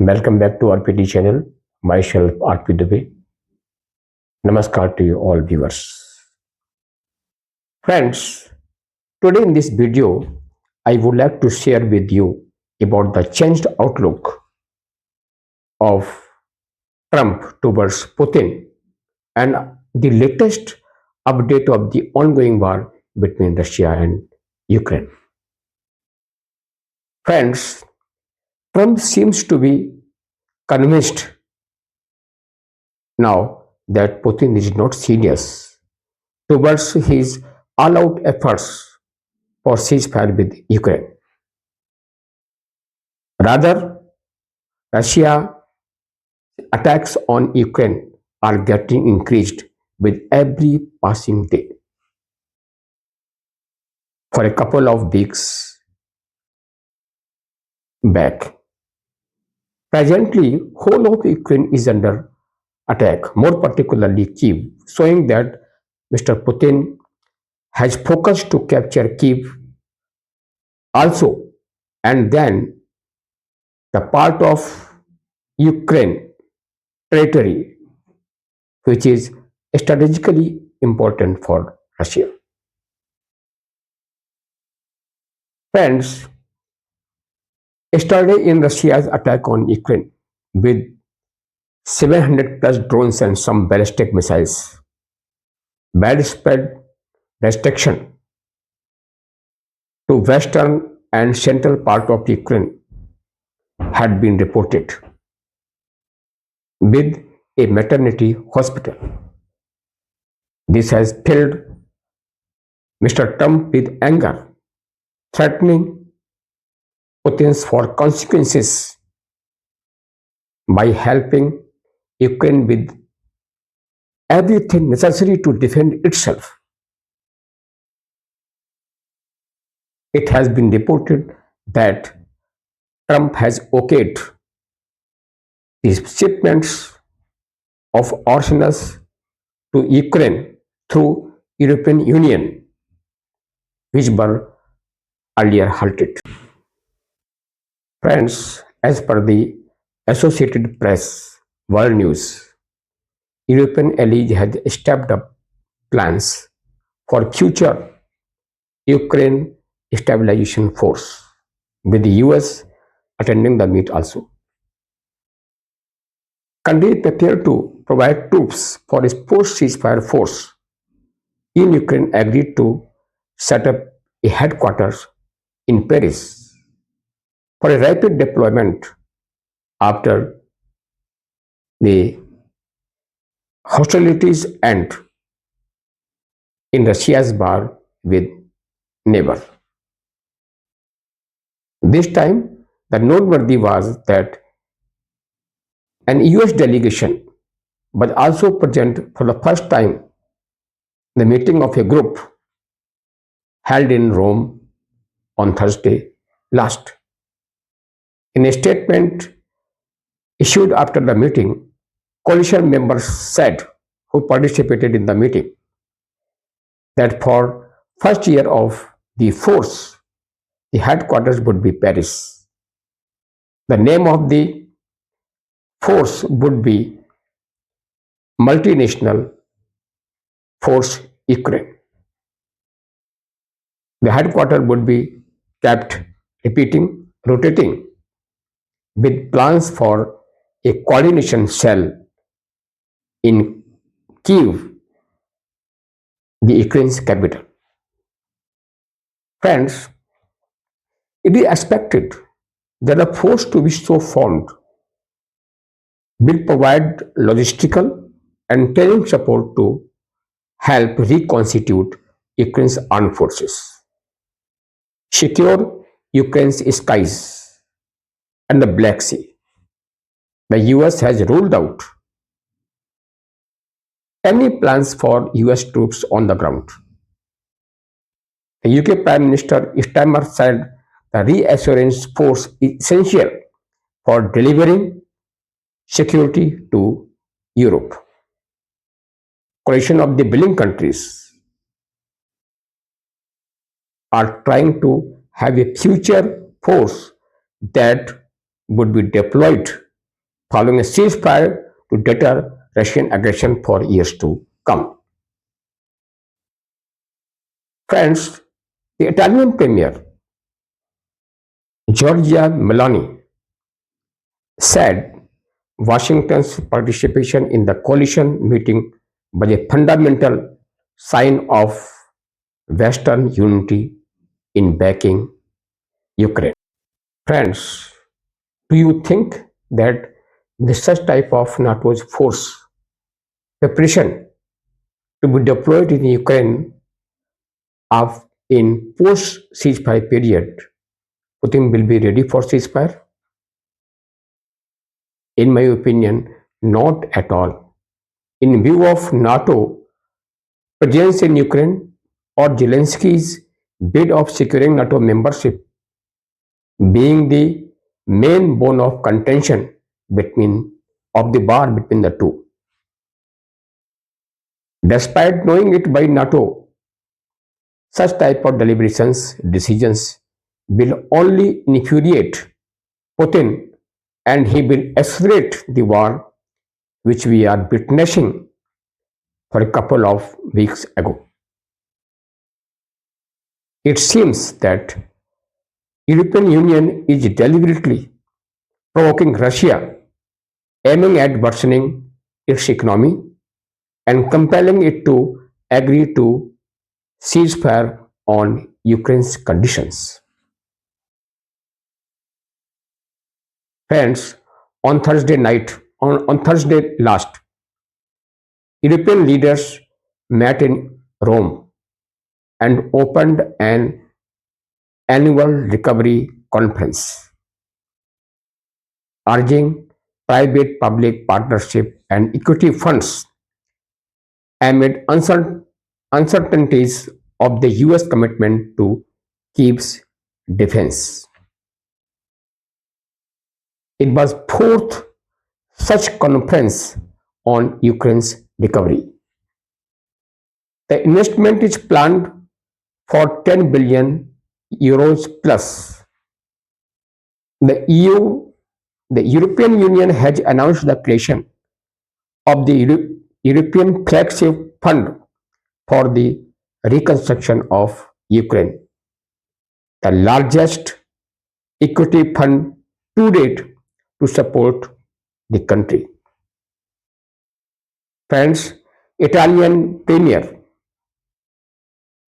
Welcome back to RPT channel. Myself RP Dubey. Namaskar to you all viewers. Friends, today in this video, I would like to share with you about the changed outlook of Trump towards Putin and the latest update of the ongoing war between Russia and Ukraine. Friends, Trump seems to be convinced now that Putin is not serious towards his all-out efforts for ceasefire with Ukraine. Rather, Russia attacks on Ukraine are getting increased with every passing day. For a couple of weeks back, presently, whole of Ukraine is under attack, more particularly Kiev, showing that Mr. Putin has focused to capture Kiev also, and then the part of Ukraine territory which is strategically important for Russia. Friends, yesterday in Russia's attack on Ukraine with 700 plus drones and some ballistic missiles, widespread restriction to western and central part of Ukraine had been reported with a maternity hospital. This has filled Mr. Trump with anger, threatening Putin for consequences by helping Ukraine with everything necessary to defend itself. It has been reported that Trump has okayed the shipments of arsenals to Ukraine through European Union, which were earlier halted. Friends, as per the Associated Press, World News, European allies had stepped up plans for future Ukraine stabilization force, with the US attending the meet also. Countries prepared to provide troops for a post-ceasefire force in Ukraine agreed to set up a headquarters in Paris for a rapid deployment after the hostilities end in Russia's war with neighbor. This time, the noteworthy was that an US delegation was also present for the first time in the meeting of a group held in Rome on Thursday last. In a statement issued after the meeting, coalition members said, who participated in the meeting, that for first year of the force, the headquarters would be Paris. The name of the force would be Multinational Force Ukraine. The headquarters would be kept rotating, with plans for a coordination cell in Kiev, the Ukraine's capital. Friends, it is expected that a force to be so formed will provide logistical and training support to help reconstitute Ukraine's armed forces, secure Ukraine's skies and the Black Sea. The US has ruled out any plans for US troops on the ground. The UK Prime Minister Starmer said the reassurance force is essential for delivering security to Europe. Coalition of the willing countries are trying to have a future force that would be deployed following a ceasefire to deter Russian aggression for years to come. Friends, the Italian Premier Giorgia Meloni said Washington's participation in the coalition meeting was a fundamental sign of Western unity in backing Ukraine. Friends, do you think that this such type of NATO's force preparation to be deployed in Ukraine of in post ceasefire period, Putin will be ready for ceasefire? In my opinion, not at all. In view of NATO presence in Ukraine or Zelensky's bid of securing NATO membership being the main bone of contention between of the bar between the two. Despite knowing it by NATO, such type of deliberations, decisions will only infuriate Putin and he will accelerate the war which we are witnessing for a couple of weeks ago. It seems that European Union is deliberately provoking Russia, aiming at worsening its economy and compelling it to agree to ceasefire on Ukraine's conditions. Friends, on Thursday last, European leaders met in Rome and opened an annual recovery conference, urging private-public partnership and equity funds amid uncertainties of the US commitment to Kyiv's defense. It was fourth such conference on Ukraine's recovery. The investment is planned for 10 billion euros plus. The EU, the European Union has announced the creation of the European flagship fund for the reconstruction of Ukraine, the largest equity fund to date to support the country. Friends, Italian Premier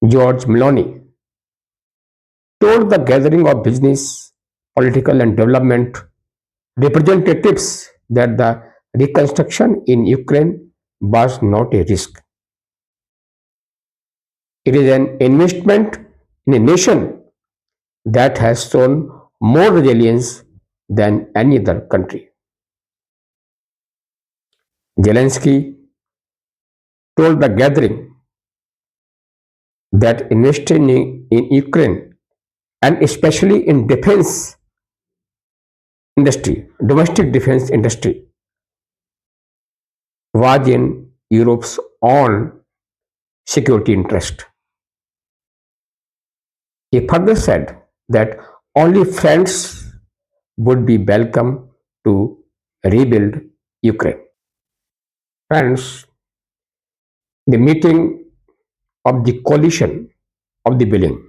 George Meloni told the gathering of business, political and development representatives that the reconstruction in Ukraine was not a risk. It is an investment in a nation that has shown more resilience than any other country. Zelensky told the gathering that investing in Ukraine and especially in defense industry, domestic defense industry, was in Europe's own security interest. He further said that only friends would be welcome to rebuild Ukraine. Friends, the meeting of the coalition of the building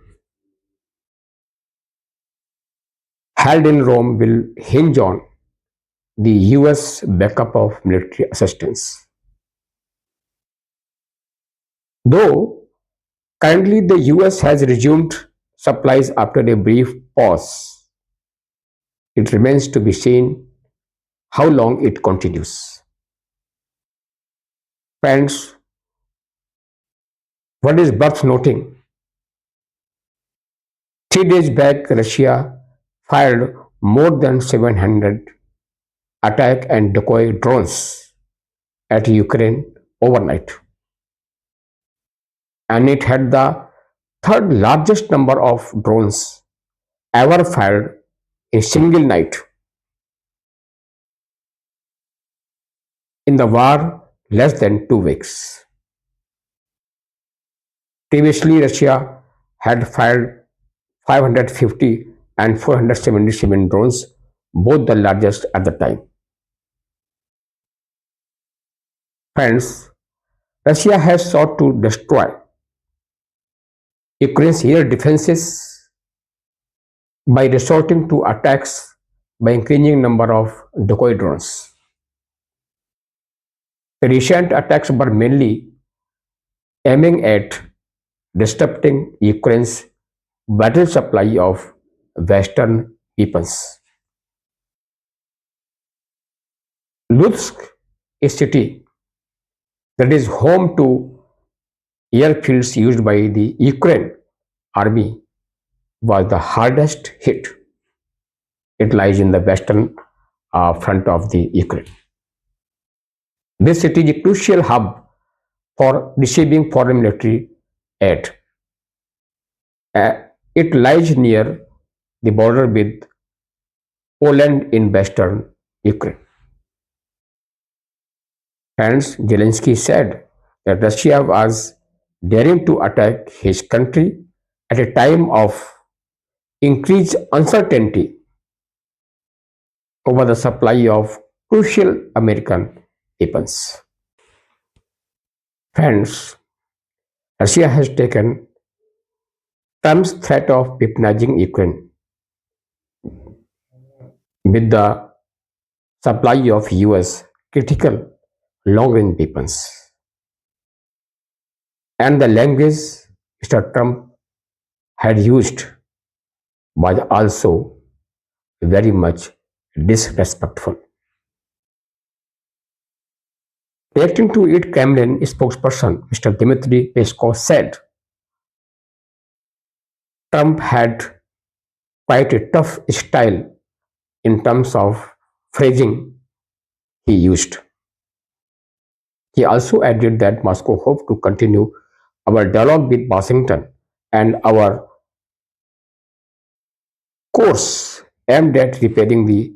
held in Rome will hinge on the US backup of military assistance. Though currently the US has resumed supplies after a brief pause, it remains to be seen how long it continues. Friends, what is worth noting, 3 days back Russia fired more than 700 attack and decoy drones at Ukraine overnight. And it had the third largest number of drones ever fired in a single night. In the war, less than 2 weeks. Previously, Russia had fired 550 and 477 drones, both the largest at the time. Friends, Russia has sought to destroy Ukraine's air defenses by resorting to attacks by increasing number of decoy drones. The recent attacks were mainly aiming at disrupting Ukraine's vital supply of Western weapons. Lutsk, a city that is home to airfields used by the Ukraine army, was the hardest hit. It lies in the western front of the Ukraine. This city is a crucial hub for receiving foreign military aid. It lies near the border with Poland in western Ukraine. Hence, Zelensky said that Russia was daring to attack his country at a time of increased uncertainty over the supply of crucial American weapons. Hence, Russia has taken Trump's threat of weaponizing Ukraine with the supply of US critical long-range weapons. And the language Mr. Trump had used was also very much disrespectful. Reacting to it, Kremlin spokesperson Mr. Dmitry Peskov said Trump had quite a tough style in terms of phrasing he used. He also added that Moscow hoped to continue our dialogue with Washington and our course aimed at repairing the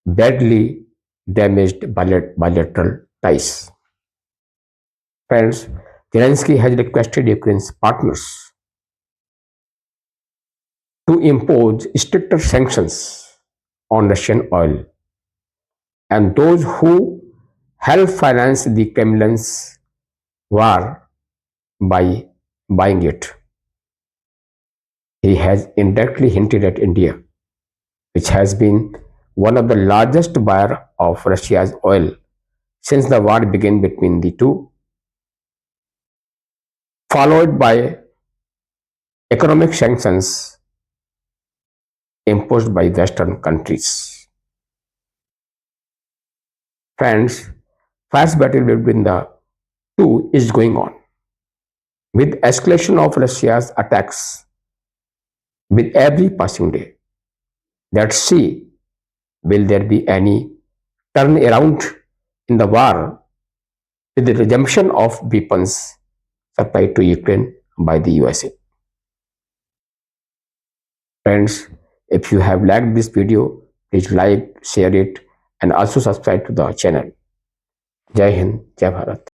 badly damaged bilateral ties. Friends, Zelensky has requested Ukraine's partners to impose stricter sanctions on Russian oil and those who help finance the Kremlin's war by buying it. He has indirectly hinted at India, which has been one of the largest buyer of Russia's oil since the war began between the two, followed by economic sanctions imposed by Western countries. Friends, fast battle between the two is going on, with escalation of Russia's attacks with every passing day. Let's see, will there be any turnaround in the war with the resumption of weapons supplied to Ukraine by the USA. Friends, if you have liked this video, please like, share it, and also subscribe to the channel. Jai Hind, Jai Bharat.